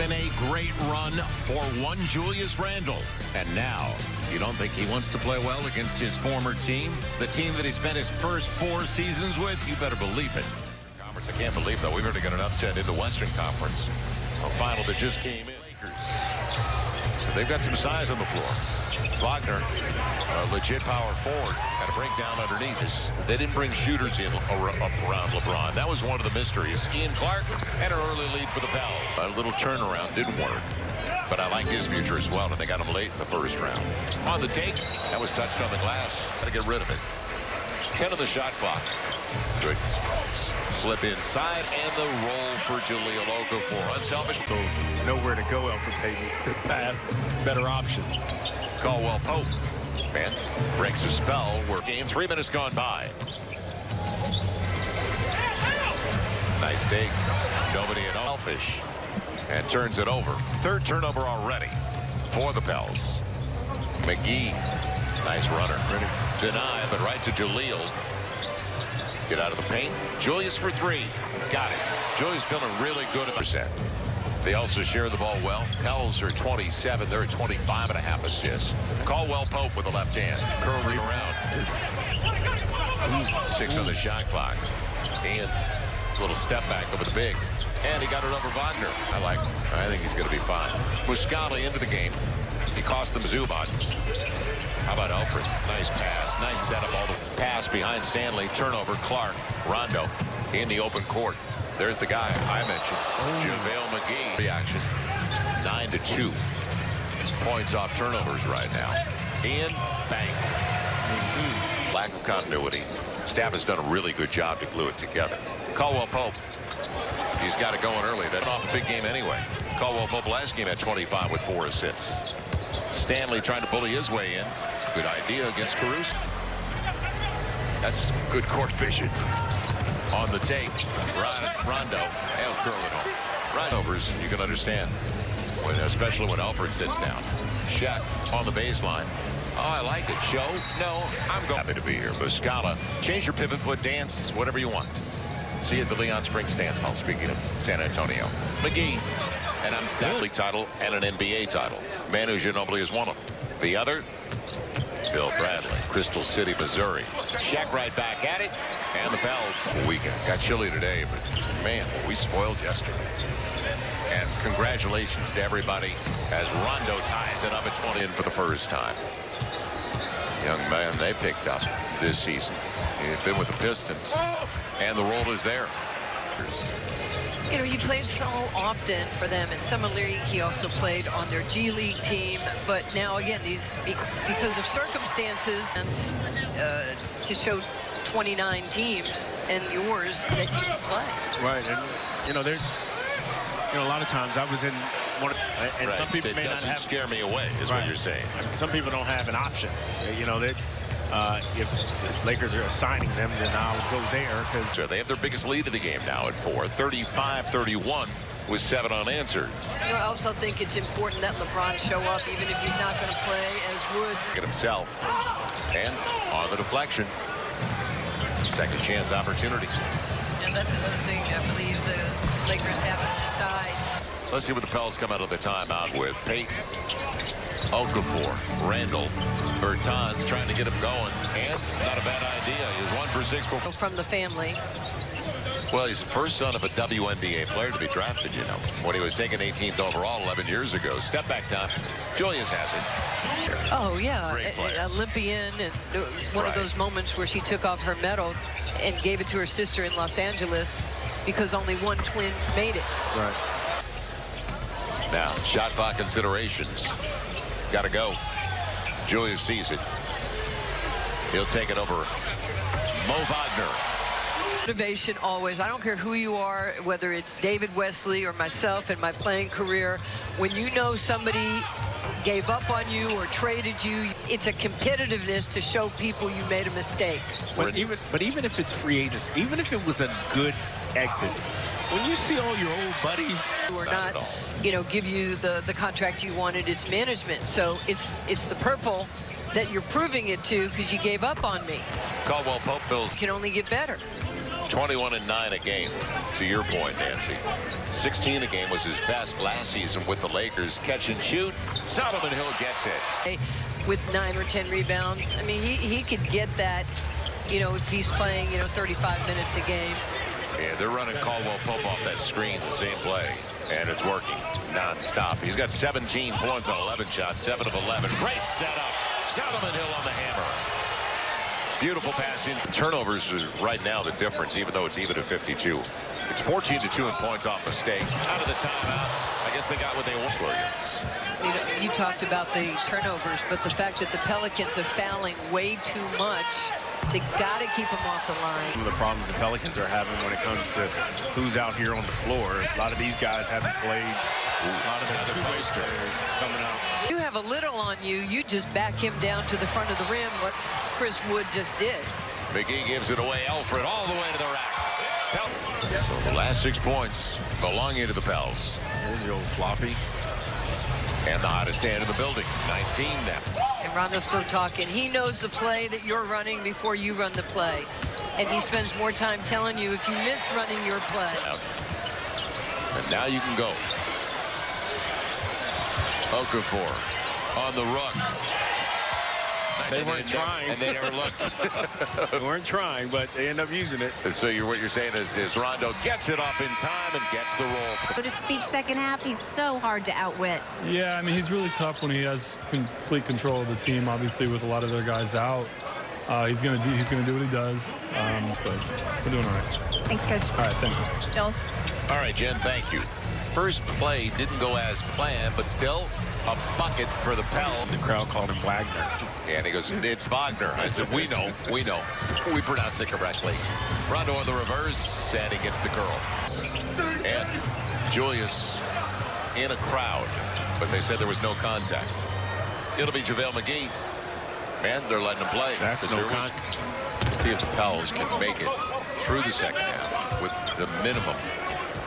been a great run for one Julius Randle. And now, you don't think he wants to play well against his former team? The team that he spent his first 4 seasons with? You better believe it. Conference, I can't believe, though, we've already got an upset in the Western Conference. A final that just came in. Lakers. So they've got some size on the floor. Wagner, a legit power forward, had a breakdown underneath this. They didn't bring shooters in around LeBron. That was one of the mysteries. Ian Clark had an early lead for the Pels. A little turnaround didn't work. But I like his future as well, and they got him late in the first round. On the take, that was touched on the glass. Got to get rid of it. 10 on the shot clock. Good slip inside, and the roll for Jahlil Okafor. Unselfish. So nowhere to go, Alfred Payton. Good pass, better option. Caldwell Pope, man, breaks a spell. We're game 3 minutes gone by. Nice take. Nobody at all. Selfish. And turns it over. 3rd turnover already for the Pels. McGee, nice runner. Deny, but right to Jahlil. Get out of the paint. Julius for 3. Got it. Julius feeling really good about it. They also share the ball well. Pels are 27. They're at 25.5 assists. Caldwell Pope with the left hand. Curling around. 6 on the shot clock. And a little step back over the big. And he got it over Wagner. I think he's going to be fine. Muscala into the game. He cost them Zubats. How about Alfred? Nice pass. Nice setup. All the pass behind Stanley. Turnover. Clark. Rondo in the open court. There's the guy I mentioned. JaVale McGee. Reaction. 9-2. Points off turnovers right now. Ian, bang. Lack of continuity. Staff has done a really good job to glue it together. Caldwell Pope. He's got it going early. That's off a big game anyway. Caldwell Pope last game had 25 with 4 assists. Stanley trying to bully his way in. Good idea against Caruso. That's good court vision. On the take, Rondo, and curl it home. Rondovers, you can understand, especially when Alfred sits down. Shaq on the baseline. Oh, I like it. Show? No, I'm going. Happy to be here. Muscala, change your pivot foot dance, whatever you want. See you at the Leon Springs Dance Hall, speaking of San Antonio. McGee, and a league title and an NBA title. Manu Ginobili is one of them. The other, Bill Bradley, Crystal City, Missouri. Shaq right back at it, and the Pels. Weekend got chilly today, but man, we spoiled yesterday. And congratulations to everybody as Rondo ties it up at 20 in for the first time. Young man they picked up this season. He had been with the Pistons, and the role is there. You know, he played so often for them. In Summer League, he also played on their G League team. But now, again, because of circumstances, and to show 29 teams and yours that you can play. Right, and you know, a lot of times I was in one, and right. Some people may not have. Doesn't scare me away, is right. What you're saying. Some people don't have an option. You know, that if the Lakers are assigning them, then I'll go there because so they have their biggest lead of the game now at 4, 35-31 with 7 unanswered. You know, I also think it's important that LeBron show up, even if he's not going to play as Woods. Get himself, and on the deflection, second chance opportunity. And that's another thing I believe the Lakers have to decide. Let's see what the Pels come out of the timeout with. Payton, Okafor, Randle, Bertans trying to get him going, and not a bad idea. He was 1 for 6 from the family. Well, he's the first son of a WNBA player to be drafted, you know, when he was taken 18th overall 11 years ago. Step back time. Julius has it. Oh, yeah. Olympian, and one of those moments where she took off her medal and gave it to her sister in Los Angeles because only one twin made it. Right. Now, shot clock considerations. Got to go. Julius sees it. He'll take it over Mo Wagner. Motivation always. I don't care who you are, whether it's David Wesley or myself in my playing career. When you know somebody gave up on you or traded you, it's a competitiveness to show people you made a mistake. But even if it's free agency, even if it was a good exit, when you see all your old buddies who are not you know, give you the contract you wanted, it's management. So it's the purple that you're proving it to because you gave up on me. Caldwell Pope fills. Can only get better. 21 and 9 a game. To your point, Nancy. 16 a game was his best last season with the Lakers. Catch and shoot. Solomon Hill gets it. With 9 or 10 rebounds. I mean, he could get that, you know, if he's playing, you know, 35 minutes a game. Yeah, they're running Caldwell Pope off that screen, the same play, and it's working non-stop. He's got 17 points on 11 shots, 7 of 11. Great setup. Solomon Hill on the hammer. Beautiful passing. Turnovers is right now the difference, even though it's even at 52. It's 14-2 in points off mistakes. Out of the timeout. I guess they got what they want. You know, you talked about the turnovers, but the fact that the Pelicans are fouling way too much, they got to keep them off the line. Some of the problems the Pelicans are having when it comes to who's out here on the floor. A lot of these guys haven't played. A lot of the other posters coming out. You have a little on you. You just back him down to the front of the rim, what Chris Wood just did. McGee gives it away. Alfred all the way to the rack. So the last 6 points belonging to the Pels. There's the old floppy. And the hottest hand in the building, 19 now. And Rondo's still talking. He knows the play that you're running before you run the play. And he spends more time telling you if you miss running your play. And now you can go. Okafor on the run. They weren't trying. And they never looked. They weren't trying, but they end up using it. And so what you're saying is Rondo gets it off in time and gets the roll. So to speak second half, he's so hard to outwit. Yeah, I mean, he's really tough when he has complete control of the team, obviously, with a lot of their guys out. He's gonna do what he does, but we're doing all right. Thanks, Coach. All right, thanks. Joel. All right, Jen, thank you. First play didn't go as planned, but still a bucket for the Pels. The crowd called him Wagner. And he goes, it's Wagner. I said, we know. We pronounced it correctly. Rondo on the reverse, and he gets the curl. And Julius in a crowd, but they said there was no contact. It'll be JaVale McGee. Man, they're letting him play. That's no contact. Let's see if the Pels can make it through the second half with the minimum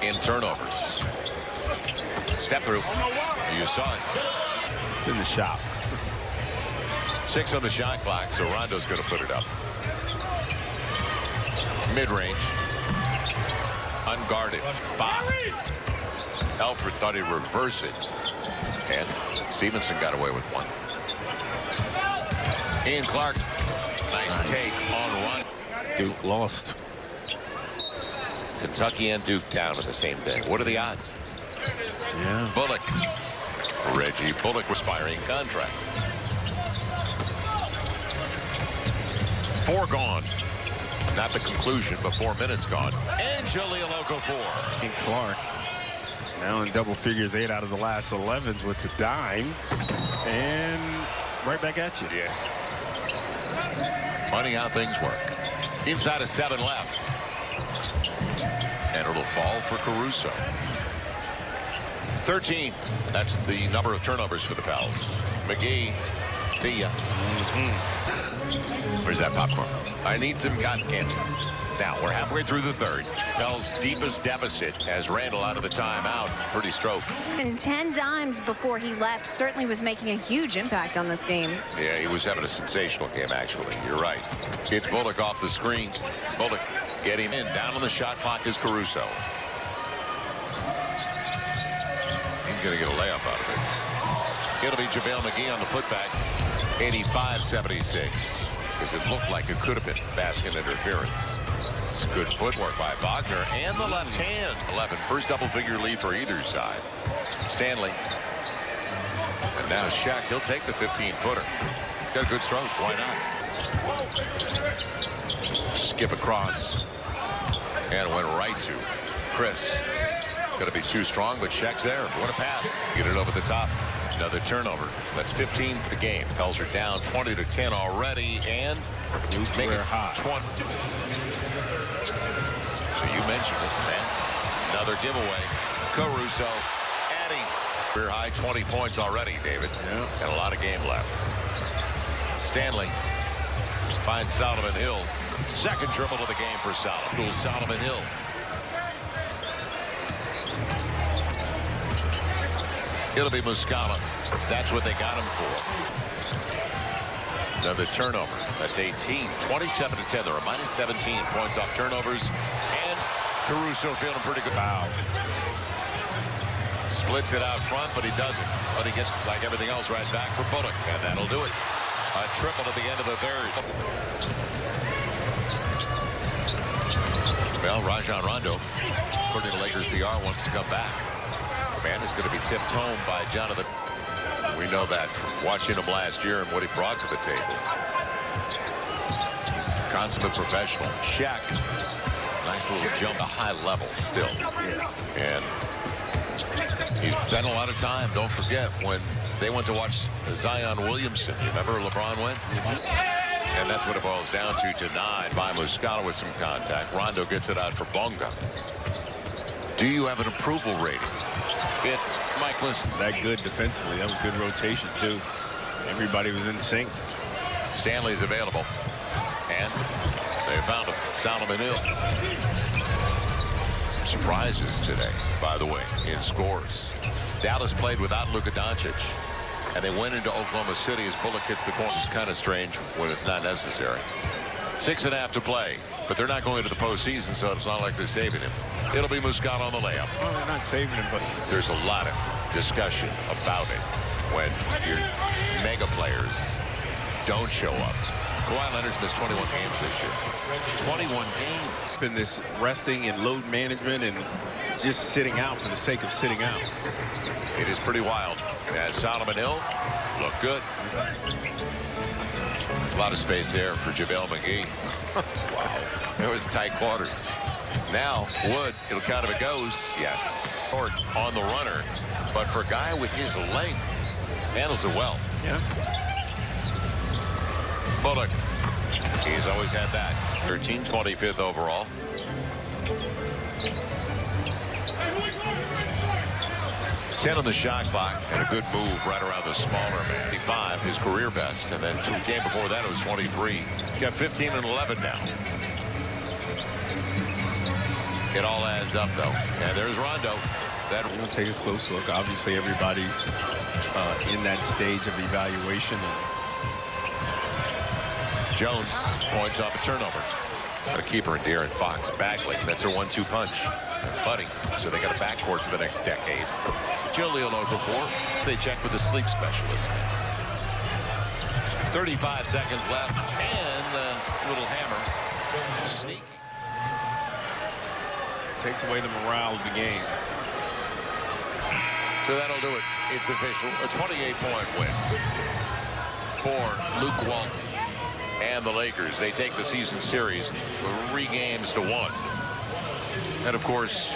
in turnovers. Step through. You saw it. It's in the shop. 6 on the shot clock, so Rondo's going to put it up. Mid-range. Unguarded. 5. Alfred thought he'd reverse it. And Stevenson got away with one. Ian Clark. Nice take on run. Duke lost. Kentucky and Duke down on the same day. What are the odds? Yeah. Bullock. Reggie Bullock expiring contract. 4 gone. Not the conclusion, but 4 minutes gone. And Jahlil Okafor. And Clark now in double figures, 8 out of the last 11s with the dime. And right back at you. Yeah. Funny how things work. Inside of 7 left. And it'll fall for Caruso. 13. That's the number of turnovers for the Pels. McGee. See ya. Where's that popcorn? I need some cotton candy. Now we're halfway through the third. Pels' deepest deficit has Randall out of the timeout. Pretty stroke. And 10 dimes before he left certainly was making a huge impact on this game. Yeah, he was having a sensational game, actually. You're right. Gets Bullock off the screen. Bullock getting in. Down on the shot clock is Caruso. He's going to get a layup out of it. It'll be JaVale McGee on the putback. 85-76. Because it looked like it could have been basket interference. It's good footwork by Wagner and the left hand. 11. First double-figure lead for either side. Stanley. And now Shaq. He'll take the 15-footer. Got a good stroke. Why not? Skip across. And went right to Chris. Going to be too strong, but Shaq's there. What a pass. Get it over the top. Another turnover. That's 15 for the game. Pels are down 20-10 already, and make it hot. 20. So you mentioned it, man. Another giveaway. Caruso adding career high 20 points already, David. Yeah. And a lot of game left. Stanley finds Solomon Hill. Second dribble of the game for Solomon. Solomon Hill. It'll be Muscala. That's what they got him for. Another turnover. That's 18. 27-10. They're a minus 17 points off turnovers. And Caruso feeling pretty good. Foul. Splits it out front, but he doesn't. But he gets, like everything else, right back for Bullock. And that'll do it. A triple at the end of the third. Well, Rajon Rondo, according to Lakers PR, wants to come back. The man is going to be tipped home by Jonathan. We know that from watching him last year and what he brought to the table. He's a consummate professional. Shaq, nice little jump to high level still. And he's spent a lot of time. Don't forget when they went to watch Zion Williamson. You remember LeBron went? And that's what it boils down to tonight by Muscala with some contact. Rondo gets it out for Bonga. Do you have an approval rating? It's Mike Listen. That good defensively. That was good rotation, too. Everybody was in sync. Stanley's available. And they found him. Solomon Hill. Some surprises today, by the way, in scores. Dallas played without Luka Doncic. And they went into Oklahoma City as Bullock hits the corner. It's kind of strange when it's not necessary. 6.5 to play. But they're not going to the postseason, so it's not like they're saving him. It'll be Muscala on the layup. Well, they're not saving him, but There's a lot of discussion about it when your mega players don't show up. Kawhi Leonard's missed 21 games this year. 21 games. it's been this resting and load management and just sitting out for the sake of sitting out. It is pretty wild. As Solomon Hill look good. A lot of space there for JaVale McGee. Wow. It was tight quarters. Now Wood, it'll count if it goes. Yes. Short on the runner. But for a guy with his length, handles it well. Yeah. Bullock. He's always had that. 13, 25th overall. Ten on the shot clock and a good move right around the smaller man. 55, his career best, and then game before that it was 23. He got 15 and 11 now. It all adds up though, and there's Rondo. We'll take a close look. Obviously, everybody's in that stage of evaluation. Jones points off a turnover. Got a keeper in De'Aaron Fox. Bagley, that's their 1-2 punch. Buddy, so they got a backcourt for the next decade. Jaleel Okafor, they check with the sleep specialist. 35 seconds left, and the little hammer. Sneaky. Takes away the morale of the game. So that'll do it. It's official. A 28-point win for Luke Walton and the Lakers. They take the season series 3 games to 1. And of course,